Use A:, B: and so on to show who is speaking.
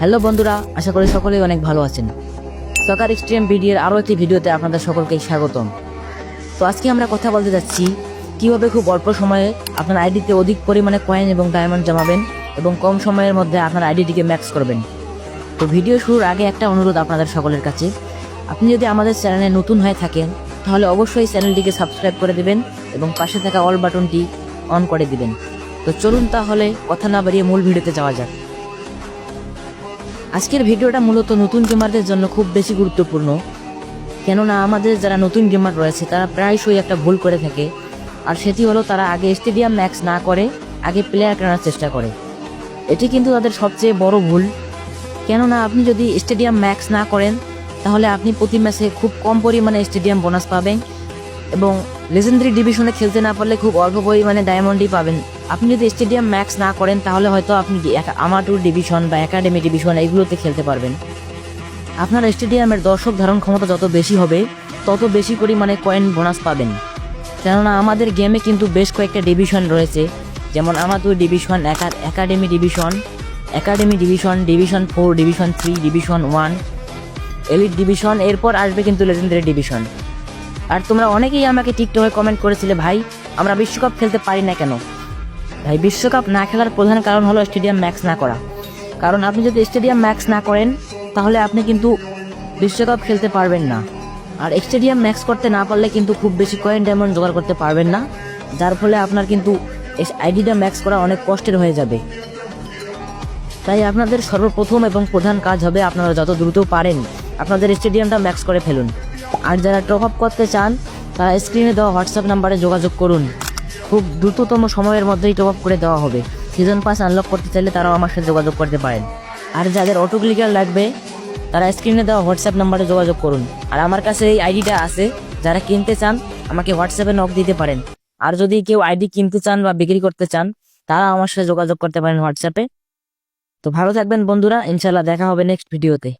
A: Hello বন্ধুরা, আশা করি সকলেই অনেক ভালো আছেন। সকার এক্সট্রিম ভিডিওর আরও একটি ভিডিওতে আপনাদের সকলকে স্বাগতম। তো আজকে আমরা কথা বলতে যাচ্ছি কীভাবে খুব অল্প সময়ে আপনার আইডিতে অধিক পরিমাণে কয়েন এবং ডায়মন্ড জমাবেন এবং কম সময়ের মধ্যে আপনার আইডিটিকে ম্যাক্স করবেন। তো ভিডিও শুরুর আগে একটা অনুরোধ আপনাদের সকলের কাছে, আপনি যদি আমাদের চ্যানেলে নতুন হয়ে থাকেন তাহলে অবশ্যই চ্যানেলটিকে সাবস্ক্রাইব করে দেবেন এবং পাশে থাকা অল বাটনটি অন করে দিবেন। তো চলুন তাহলে কথা না বাড়িয়ে মূল ভিডিওতে যাওয়া যাক। আজকের ভিডিওটা মূলত নতুন গেমারদের জন্য খুব বেশি গুরুত্বপূর্ণ, কেননা আমাদের যারা নতুন গেমার রয়েছে তারা প্রায়শই একটা ভুল করে থাকে, আর সেটি হলো তারা আগে স্টেডিয়াম ম্যাক্স না করে আগে প্লেয়ার কেনার চেষ্টা করে। এটি কিন্তু তাদের সবচেয়ে বড় ভুল, কেননা আপনি যদি স্টেডিয়াম ম্যাক্স না করেন তাহলে আপনি প্রতি ম্যাচে খুব কম পরিমাণে স্টেডিয়াম বোনাস পাবেন এবং লেজেন্ডারি ডিভিশনে খেলতে না পারলে খুব অল্প পরিমাণে ডায়মন্ডই পাবেন। আপনি যদি স্টেডিয়াম ম্যাক্স না করেন তাহলে হয়তো আপনি আমাটুর ডিভিশন বা একাডেমি ডিভিশন এগুলোতে খেলতে পারবেন। আপনার স্টেডিয়ামের দর্শক ধারণ ক্ষমতা যত বেশি হবে তত বেশি পরিমাণে কয়েন বোনাস পাবেন, কেননা আমাদের গেমে কিন্তু বেশ কয়েকটা ডিভিশন রয়েছে, যেমন amateur division, academy division, division 4, division 3, division 1, elite division, এরপর আসবে কিন্তু লেজেন্ডারি ডিভিশন। আর তোমরা অনেকেই আমাকে টিকটকে কমেন্ট করেছিলে, ভাই আমরা বিশ্বকাপ খেলতে পারি না কেন? ভাই, বিশ্বকাপ না খেলার প্রধান কারণ হলো স্টেডিয়াম ম্যাক্স না করা। কারণ আপনি যদি স্টেডিয়াম ম্যাক্স না করেন তাহলে আপনি কিন্তু বিশ্বকাপ খেলতে পারবেন না, আর স্টেডিয়াম ম্যাক্স করতে না পারলে কিন্তু খুব বেশি কয়েন ডায়মন্ড জোগাড় করতে পারবেন না, যার ফলে আপনার কিন্তু আইডিটা ম্যাক্স করা অনেক কষ্টের হয়ে যাবে। তাই আপনাদের সর্বপ্রথম এবং প্রধান কাজ হবে আপনারা যত দ্রুত পারেন আপনাদের স্টেডিয়ামটা ম্যাক্স করে ফেলুন। আর যারা টপ আপ করতে চান তারা স্ক্রিনে দেওয়া হোয়াটসঅ্যাপ নাম্বারে যোগাযোগ করুন, খুব দ্রুততম সময়ের মধ্যেই টপ আপ করে দেওয়া হবে। সিজন পাস আনলক করতে চাইলে তারাও আমার সাথে যোগাযোগ করতে পারেন। আর যাদের অটো ক্লিকার লাগবে তারা স্ক্রিনে দেওয়া হোয়াটসঅ্যাপ নাম্বারে যোগাযোগ করুন। আর আমার কাছে এই আইডিটা আছে, যারা কিনতে চান আমাকে হোয়াটসঅ্যাপে নক দিতে পারেন। আর যদি কেউ আইডি কিনতে চান বা বিক্রি করতে চান তারা আমার সাথে যোগাযোগ করতে পারেন হোয়াটসঅ্যাপে। তো ভালো থাকবেন বন্ধুরা, ইনশাল্লাহ দেখা হবে নেক্সট ভিডিওতে।